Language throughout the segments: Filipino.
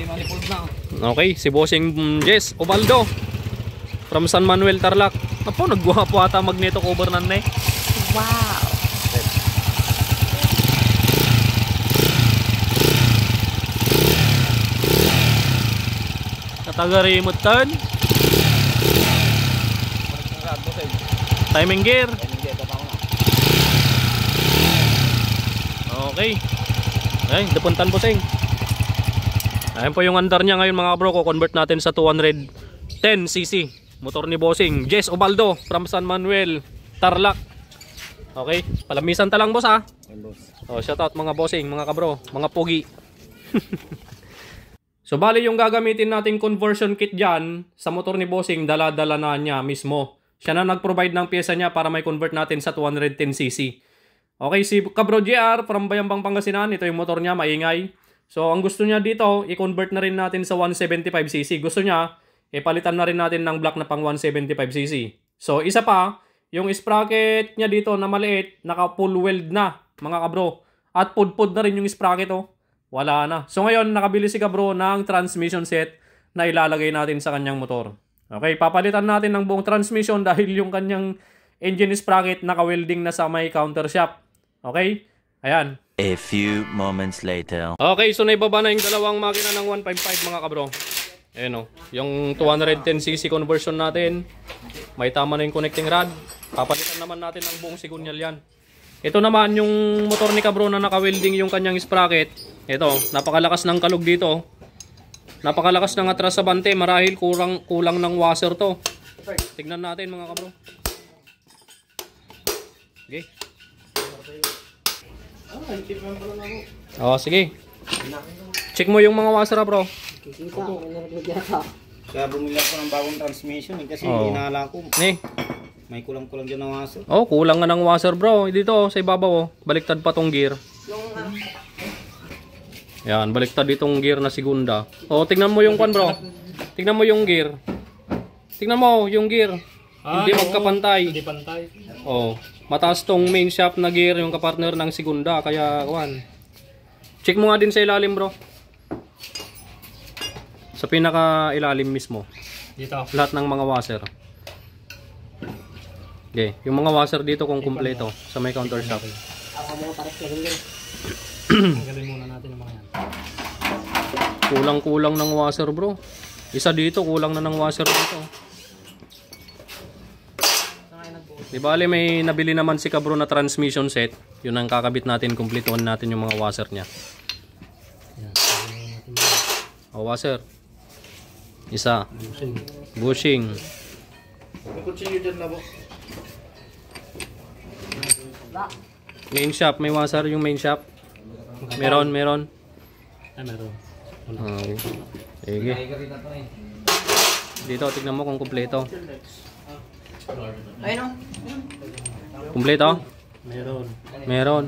manifold na. Okay, si Bossing Jess Ubaldo from San Manuel, Tarlac. Apo, nagguwapo ata magneto cover nan eh. Wow. Kataga remote turn. Timing gear. Okay. Ay, depuntan Bossing. Ayan po yung andar niya ngayon mga bro. Convert natin sa 210cc. Motor ni Bossing Jess Ubaldo from San Manuel, Tarlac. Okay, palamisan ta lang boss ha. Oh, shout out mga bossing, mga kabro, mga pogi. So bali yung gagamitin nating conversion kit dyan sa motor ni Bossing, dala-dala na niya mismo. Siya na nag-provide ng pyesa niya para may convert natin sa 210cc. Okay, si Kabro JR from Bayambang Pangasinan, ito yung motor niya, maingay. So ang gusto niya dito, i-convert na rin natin sa 175cc. Gusto niya, ipalitan na rin natin ng black na pang 175cc. So isa pa, yung sprocket niya dito na maliit, naka full weld na mga kabro. At pudpud na rin yung sprocket oh. Wala na. So ngayon, nakabili si Kabro ng transmission set na ilalagay natin sa kanyang motor. Okay, papalitan natin ng buong transmission dahil yung kanyang engine sprocket naka-welding na sa may counter shop. Okay? Ayan. A few moments later. Okay, so naibaba na yung dalawang makina ng 155 mga kabro. Ayan o. Yung 210cc conversion natin. May tama na yung connecting rod. Papalitan naman natin ang buong sigunyal yan. Ito naman yung motor ni Kabro na naka-welding yung kanyang sprocket. Ito, napakalakas ng kalog dito. Napakalakas ng atras sa bante. Marahil kulang ng washer to. Tignan natin mga kabro. Okay. Oh, sige. Check mo yung mga washer bro. Kaya bumili ako ng bagong transmission kasi inala ko. May kulang-kulang dyan ng washer. Oh, kulang nga ng washer bro. Dito sa ibabaw oh. Baliktad pa tong gear. Yan, baliktad itong gear na segunda. Oh, tingnan mo yung kwan bro. Tingnan mo yung gear. Tingnan mo yung gear. Hindi magkapantay. Hindi pantay. Oh, mataas tong main shaft na gear yung kapartner ng segunda kaya kwan. Check mo nga din sa ilalim bro. Sa pinaka ilalim mismo. Dito. Lahat ng mga washer. Okay, yung mga washer dito kung kumpleto sa may counter shop. Tanggalin muna natin yung mga yan. Kulang-kulang ng washer bro. Isa dito, kulang na ng washer dito. Di bale may nabili naman si Kabro na transmission set. Yun ang kakabit natin, kumpletuhan natin yung mga washer niya. O washer. Isa. Bushing. Main shop, may washer yung main shop. Meron. Ah, meron. Sige. Dito, tignan mo kung kumpleto. Ayun o. Kumpleto? Meron.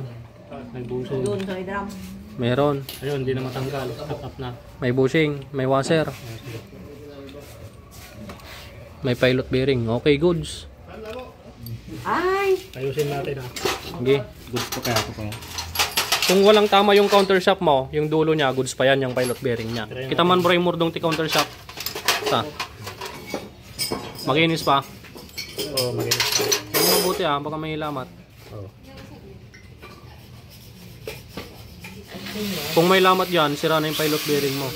Doon sa drum. Meron. Ayun, hindi na matanggal. Tap na. May bushing, may washer. May pilot bearing. Okay, goods. Ay! Ayusin natin ha. Okay. Goods pa kaya ako pa. Kung walang tama yung counter shop mo, yung dulo niya, goods pa yan, yung pilot bearing niya. Kita man bro yung murdong ti counter shop. Sa. Maginis pa. Oo, maginis pa. Yung mabuti ha, baka may lamat. Oo. Kung may lamat yan, sira na yung pilot bearing mo.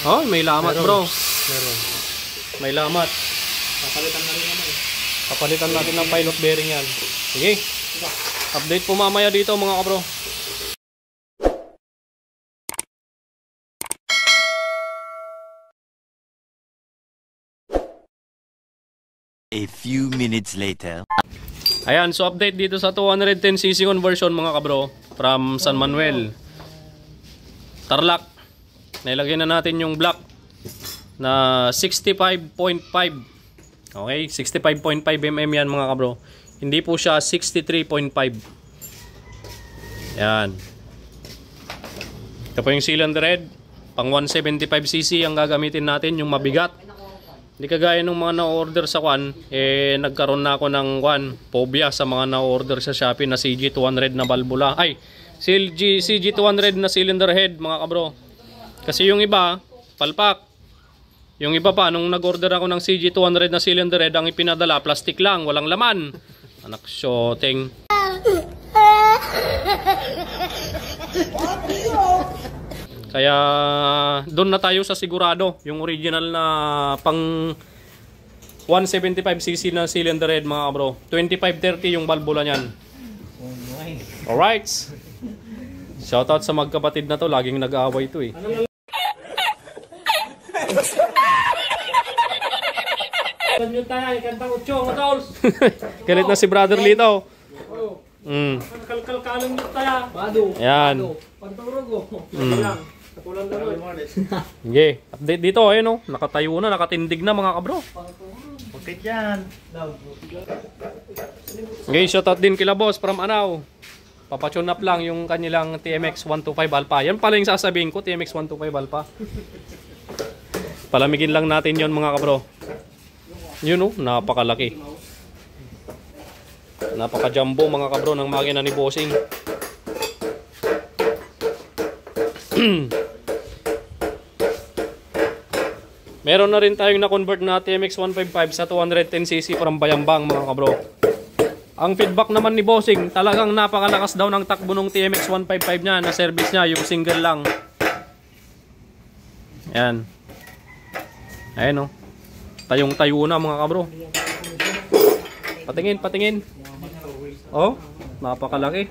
Oh, may lamat bro. Meron. May lamat. Papalitan na rin naman eh. Papalitan natin ng pilot bearing yan. Sige. Update po mamaya dito mga kabro. A few minutes later. Ayan, so update dito sa 210cc conversion mga kabro from San Manuel, Tarlac. Nailagay na natin yung black na 65.5. Okay, 65.5 mm yan mga kabro. Hindi po siya 63.5. Yan. Ito po yung cylinder head. Pang 175cc ang gagamitin natin, yung mabigat. Hindi kagaya ng mga na-order sa kwan, nagkaroon na ako ng kwan, phobia sa mga na-order sa Shopee na CG200 na balbula. Ay, CG200 na cylinder head mga kabro. Kasi yung iba, palpak. Yung iba pa, nung nag-order ako ng CG200 na cylinder head, ang ipinadala, plastic lang, walang laman. Anak shooting. Kaya doon na tayo sa sigurado, yung original na pang 175cc na cylinder head mga kabro. 2530 yung balbula niyan. Alright. Shoutout sa magkapatid na to, laging nag-aaway to eh. Galit na si Brother Lito. Yan. Okay, update dito ayun oh, nakatayo na, nakatindig na mga kabro. Bakit yan? Okay, shoutout din kila boss from Anao. Papatune up lang yung kanilang TMX 125 Alpha. Yan pala yung sasabihin ko, TMX 125 Alpha. Palamigin lang natin yon mga kabro. Yun oh, napakalaki. Napaka-jumbo mga kabro ng makina ni Bossing. Meron na rin tayong na-convert na TMX 155 sa 210cc from Bayambang mga kabro. Ang feedback naman ni Bossing, talagang napakalakas daw ng takbo ng TMX 155 niya na service niya, yung single lang. Ayan. Ayan o. Tayong-tayo na mga kabro. Patingin, patingin. Oh, napakalaki.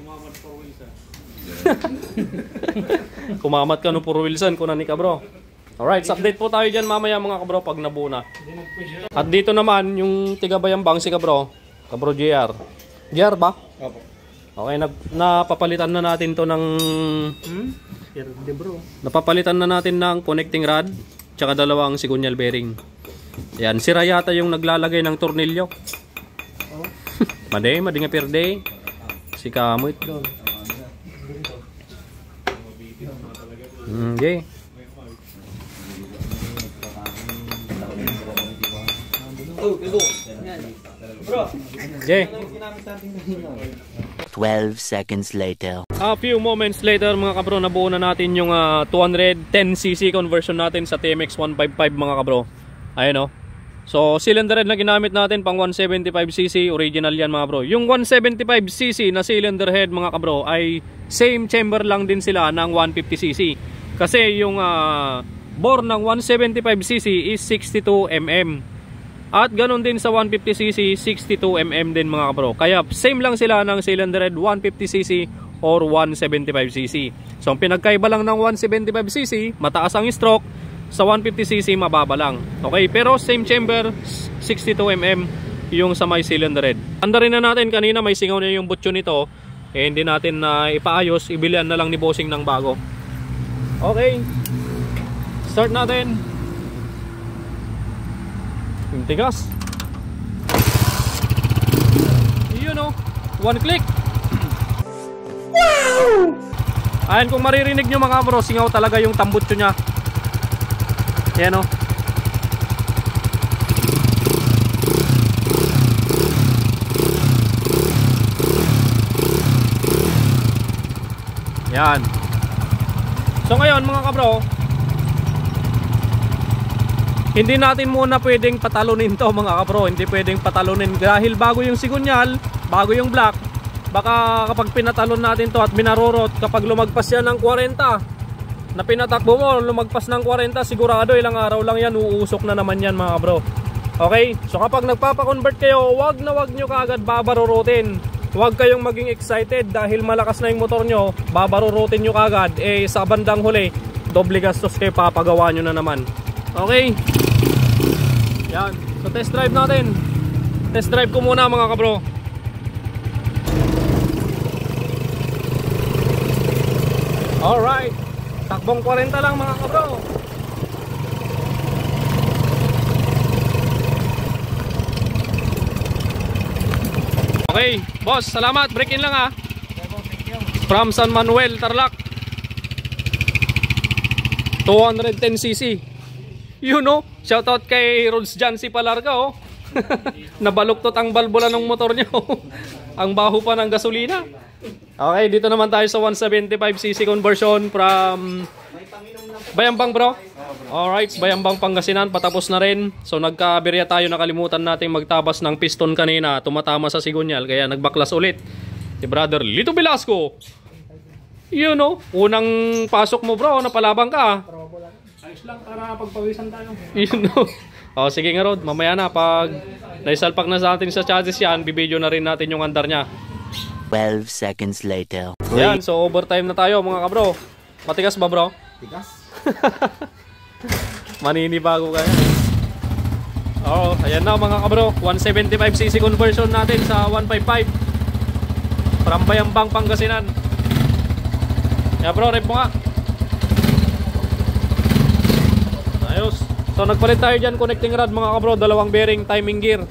Kumamat ka no puro Wilson, kunan ni kabro. Alright, update po tayo dyan mamaya mga kabro pag nabuo na. At dito naman, yung tiga Bayambang si kabro JR. JR ba? Opo. Okay, napapalitan na natin to ng napapalitan na natin ng connecting rod tsaka dalawang sigunyal bearing. Yan, sira yata yung naglalagay ng tornilyo. Madi nga pirde. Si Kamoy. Okay. Okay. 12 seconds later. A few moments later mga kabro, nabuo na natin yung 210cc conversion natin sa TMX 155 mga kabro. Ayun o. So cylinder head na ginamit natin pang 175cc, original yan mga bro. Yung 175cc na cylinder head mga kabro ay same chamber lang din sila ng 150cc. Kasi yung bore ng 175cc is 62mm. At ganun din sa 150cc, 62mm din mga kabro. Kaya same lang sila ng cylinder head 150cc or 175cc. So ang pinagkaiba lang ng 175cc, mataas ang stroke. Sa 150cc mababa lang. Okay, pero same chamber 62mm yung sa may cylinder head. Anda rin na natin kanina, may singaw na yung butyo nito. Eh hindi natin na ipaayos, ibilian na lang ni Bossing ng bago. Okay. Start natin. Yung tigas. Yun o, one click. Wow! Ayan, kung maririnig nyo mga bro, singaw talaga yung tambutso nya. Yan o. Yan. So ngayon mga kabro, hindi natin muna pwedeng patalunin to mga kabro. Hindi pwedeng patalunin dahil bago yung sigunyal, bago yung black. Baka kapag pinatalon natin to at binarurot, kapag lumagpas yan ng 40 na pinatakbo mo, lumagpas ng 40, sigurado ilang araw lang yan, uusok na naman yan mga bro. Okay? So kapag nagpapakonvert kayo, wag na wag nyo kaagad babarurutin. Wag kayong maging excited dahil malakas na yung motor nyo, babarurutin nyo kaagad. Eh sa bandang huli, doble gastos kayo, papagawa nyo na naman. Okay? Yan. So test drive natin. Test drive ko muna mga kabro. Alright. Takbong 40 lang mga kabro. Okay, boss, salamat. Break in lang ha. From San Manuel, Tarlac. 210cc. You know, shoutout kay Rods Jancy Palarga oh. Nabaluktot ang balbula ng motor niyo. Ang baho pa ng gasolina. Okay, dito naman tayo sa 175cc conversion from Bayambang, bro. Alright, Bayambang, Pangasinan, patapos na rin. So nagka-aberya tayo, nakalimutan nating magtabas ng piston kanina. Tumatama sa sigunyal, kaya nagbaklas ulit si Brother Lito Velasco. You know, unang pasok mo, bro, napalabang ka. Ayos lang para pagpawisan tayo. You know. O, sige nga, Rod, mamaya na, pag naisalpak na sa atin sa chassis yan, bibidyo na rin natin yung andar niya. 12 seconds later. Yan, so overtime na tayo, mga kabro. Matigas ba, bro? Tigas. Maninibago ka yan. Oo, ayan na mga kabro, 175cc conversion natin sa 155 from Bayambang, Pangasinan. Yeah, bro, rep mo nga. Ayos. So nagpalit tayo dyan, connecting rod mga kabro, dalawang bearing, timing gear.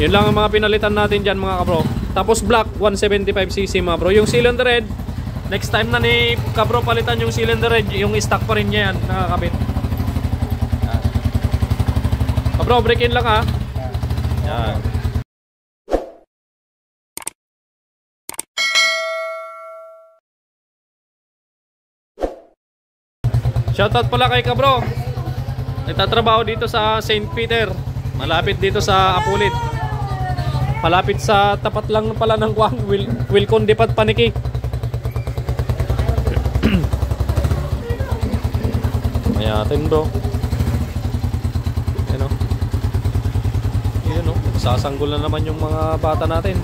Yun lang ang mga pinalitan natin dyan mga kabro. Tapos black, 175cc mga bro. Yung cylinder head, next time na ni kabro palitan yung cylinder head, yung stock pa rin niya yan, nakakabit. Kabro, break in lang ha. Yan. Shoutout pala kay kabro. Nagtatrabaho dito sa St. Peter. Malapit dito sa Apulit. Malapit sa tapat lang pala ng Kuan, Wilcon Dipat Paniki. Mayatin bro. Ayan o. Ayan o. Sasanggol na naman yung mga bata natin.